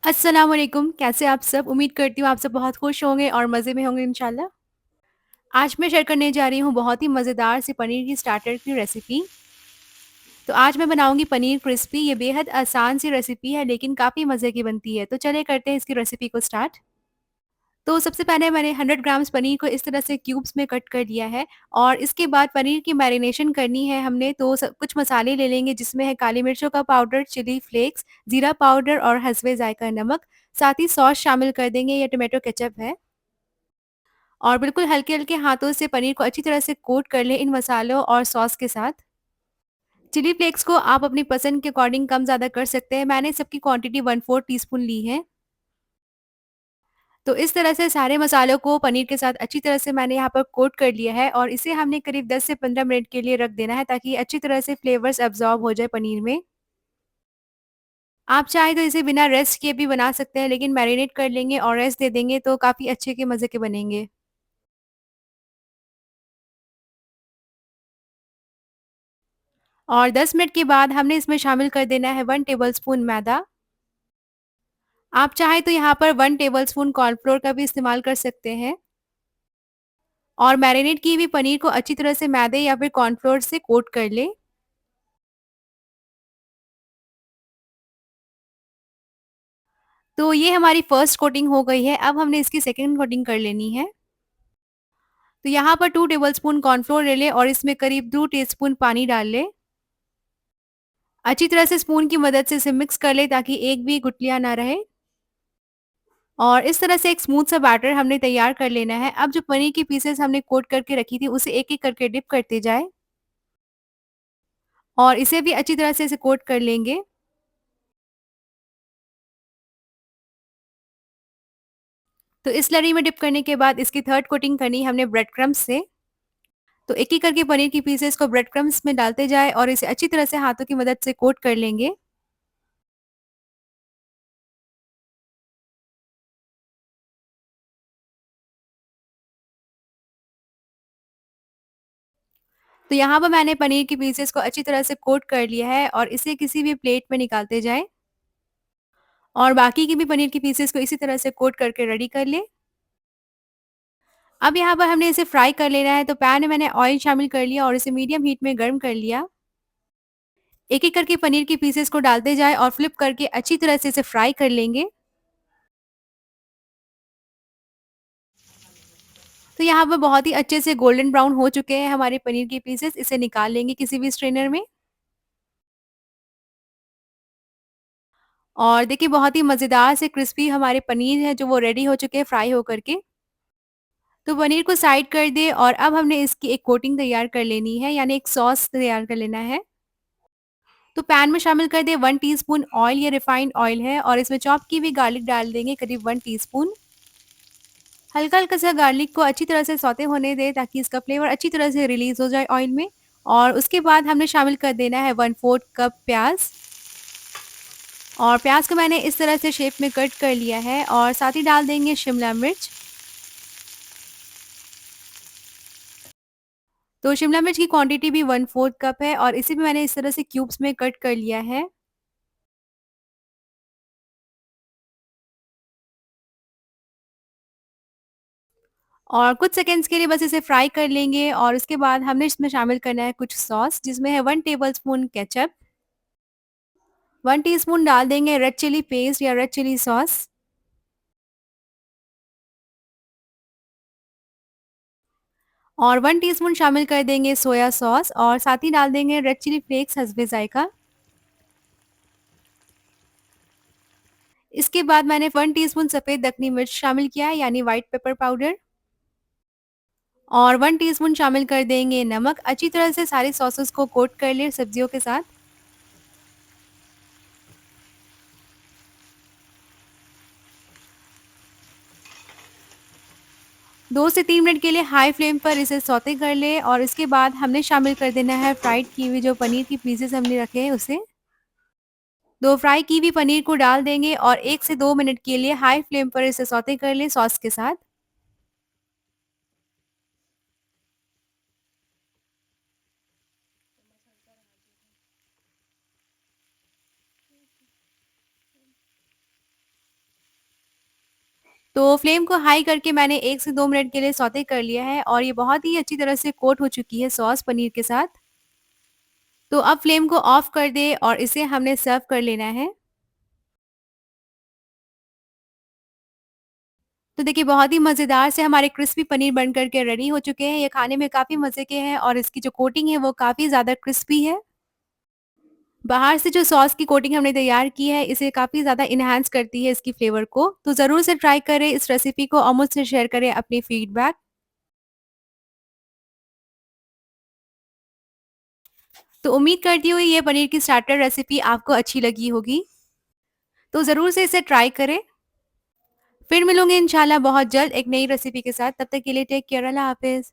अस्सलाम वालेकुम, कैसे आप सब? उम्मीद करती हूँ आप सब बहुत खुश होंगे और मज़े में होंगे इंशाल्लाह। आज मैं शेयर करने जा रही हूँ बहुत ही मज़ेदार सी पनीर की स्टार्टर की रेसिपी। तो आज मैं बनाऊँगी पनीर क्रिस्पी, ये बेहद आसान सी रेसिपी है लेकिन काफ़ी मज़े की बनती है। तो चलिए करते हैं इसकी रेसिपी को स्टार्ट। तो सबसे पहले मैंने 100 ग्राम्स पनीर को इस तरह से क्यूब्स में कट कर लिया है और इसके बाद पनीर की मैरिनेशन करनी है हमने तो कुछ मसाले ले लेंगे जिसमें है काली मिर्चों का पाउडर, चिली फ्लेक्स, ज़ीरा पाउडर और हसबे ज़ायका नमक। साथ ही सॉस शामिल कर देंगे, ये टोमेटो केचप है। और बिल्कुल हल्के-हल्के हाथों से पनीर को अच्छी तरह से कोट कर लें इन मसालों और सॉस के साथ। चिली फ्लेक्स को आप अपनी पसंद के अकॉर्डिंग कम-ज़्यादा कर सकते हैं। मैंने सबकी क्वांटिटी 1/4 टीस्पून ली है। तो इस तरह से सारे मसालों को पनीर के साथ अच्छी तरह से मैंने यहाँ पर कोट कर लिया है और इसे हमने करीब 10 से 15 मिनट के लिए रख देना है ताकि अच्छी तरह से फ्लेवर्स एब्ज़ॉर्ब हो जाए पनीर में। आप चाहें तो इसे बिना रेस्ट किए भी बना सकते हैं लेकिन मैरिनेट कर लेंगे और रेस्ट दे देंगे तो काफ़ी अच्छे के मज़े के बनेंगे। और 10 मिनट के बाद हमने इसमें शामिल कर देना है 1 टेबलस्पून मैदा। आप चाहें तो यहाँ पर 1 टेबलस्पून कॉर्नफ्लोर का भी इस्तेमाल कर सकते हैं। और मैरिनेट की हुई पनीर को अच्छी तरह से मैदे या फिर कॉर्नफ्लोर से कोट कर लें। तो ये हमारी फर्स्ट कोटिंग हो गई है, अब हमने इसकी सेकंड कोटिंग कर लेनी है। तो यहाँ पर 2 टेबलस्पून कॉर्नफ्लोर ले लें और इसमें करीब 2 टीस्पून पानी डाल लें। अच्छी तरह से स्पून की मदद से इसे मिक्स कर लें ताकि एक भी गुठलियाँ ना रहे। और इस तरह से एक स्मूथ सा बैटर हमने तैयार कर लेना है। अब जो पनीर की पीसेस हमने कोट करके रखी थी उसे एक-एक करके डिप करते जाएँ और इसे भी अच्छी तरह से इसे कोट कर लेंगे। तो इस स्लरी में डिप करने के बाद इसकी थर्ड कोटिंग करनी है हमने ब्रेड क्रम्ब से। तो एक-एक करके पनीर की पीसेस को ब्रेड क्रम्ब्स में डालते जाएँ और इसे अच्छी तरह से हाथों की मदद से कोट कर लेंगे। तो यहाँ पर मैंने पनीर की पीसेस को अच्छी तरह से कोट कर लिया है और इसे किसी भी प्लेट में निकालते जाएँ। और बाकी की भी पनीर की पीसेस को इसी तरह से कोट करके रेडी कर लें। अब यहाँ पर हमने इसे फ्राई कर लेना है तो पैन में मैंने ऑयल शामिल कर लिया और इसे मीडियम हीट में गर्म कर लिया। एक-एक करके पनीर की पीसेस को डालते जाएँ और फ्लिप करके अच्छी तरह से इसे फ्राई कर लेंगे। तो यहाँ पर बहुत ही अच्छे से गोल्डन ब्राउन हो चुके हैं हमारे पनीर के पीसेस, इसे निकाल लेंगे किसी भी स्ट्रेनर में। और देखिए बहुत ही मज़ेदार से क्रिस्पी हमारे पनीर है जो वो रेडी हो चुके हैं फ्राई हो करके। तो पनीर को साइड कर दें और अब हमने इसकी एक कोटिंग तैयार कर लेनी है यानी एक सॉस तैयार कर लेना है। तो पैन में शामिल कर दें 1 टीस्पून ऑयल, ये रिफाइंड ऑयल है और इसमें चॉप की हुई गार्लिक डाल देंगे करीब 1 टीस्पून। हल्का-हल्का सा गार्लिक को अच्छी तरह से सौते होने दें ताकि इसका फ्लेवर अच्छी तरह से रिलीज़ हो जाए ऑयल में। और उसके बाद हमने शामिल कर देना है 1/4 कप प्याज़। और प्याज़ को मैंने इस तरह से शेप में कट कर लिया है और साथ ही डाल देंगे शिमला मिर्च। तो शिमला मिर्च की क्वांटिटी भी 1/4 कप है और इसे भी मैंने इस तरह से क्यूब्स में कट कर लिया है। और कुछ सेकंड्स के लिए बस इसे फ्राई कर लेंगे और उसके बाद हमने इसमें शामिल करना है कुछ सॉस जिसमें है 1 टेबलस्पून केचप, 1 टीस्पून डाल देंगे रेड चिली पेस्ट या रेड चिली सॉस और 1 टीस्पून शामिल कर देंगे सोया सॉस और साथ ही डाल देंगे रेड चिली फ्लेक्स हस्बे जायका। इसके बाद मैंने 1 टीस्पून सफ़ेद दखनी मिर्च शामिल किया है यानी व्हाइट पेपर पाउडर और 1 टीस्पून शामिल कर देंगे नमक। अच्छी तरह से सारे सॉसेस को कोट कर लें सब्जियों के साथ। 2 से 3 मिनट के लिए हाई फ्लेम पर इसे सौते कर लें और इसके बाद हमने शामिल कर देना है फ्राइड की हुई जो पनीर की पीसेस हमने रखे हैं उसे। तो फ्राई की हुई पनीर को डाल देंगे और 1 से 2 मिनट के लिए हाई फ्लेम पर इसे सौते कर लें सॉस के साथ। तो फ्लेम को हाई करके मैंने 1 से 2 मिनट के लिए सौते कर लिया है और ये बहुत ही अच्छी तरह से कोट हो चुकी है सॉस पनीर के साथ। तो अब फ्लेम को ऑफ कर दें और इसे हमने सर्व कर लेना है। तो देखिए बहुत ही मज़ेदार से हमारे क्रिस्पी पनीर बन कर के रेडी हो चुके हैं। ये खाने में काफ़ी मज़े के हैं और इसकी जो कोटिंग है वो काफ़ी ज़्यादा क्रिस्पी है। बाहर से जो सॉस की कोटिंग हमने तैयार की है, इसे काफ़ी ज़्यादा एनहांस करती है इसकी फ्लेवर को। तो ज़रूर से ट्राई करें इस रेसिपी को और मुझसे शेयर करें अपनी फीडबैक। तो उम्मीद करती हूँ ये पनीर की स्टार्टर रेसिपी आपको अच्छी लगी होगी। तो ज़रूर से इसे ट्राई करें। फिर मिलूँगी इंशाल्लाह बहुत जल्द एक नई रेसिपी के साथ। तब तक के लिए टेक केयर, अल्लाह हाफ़िज़।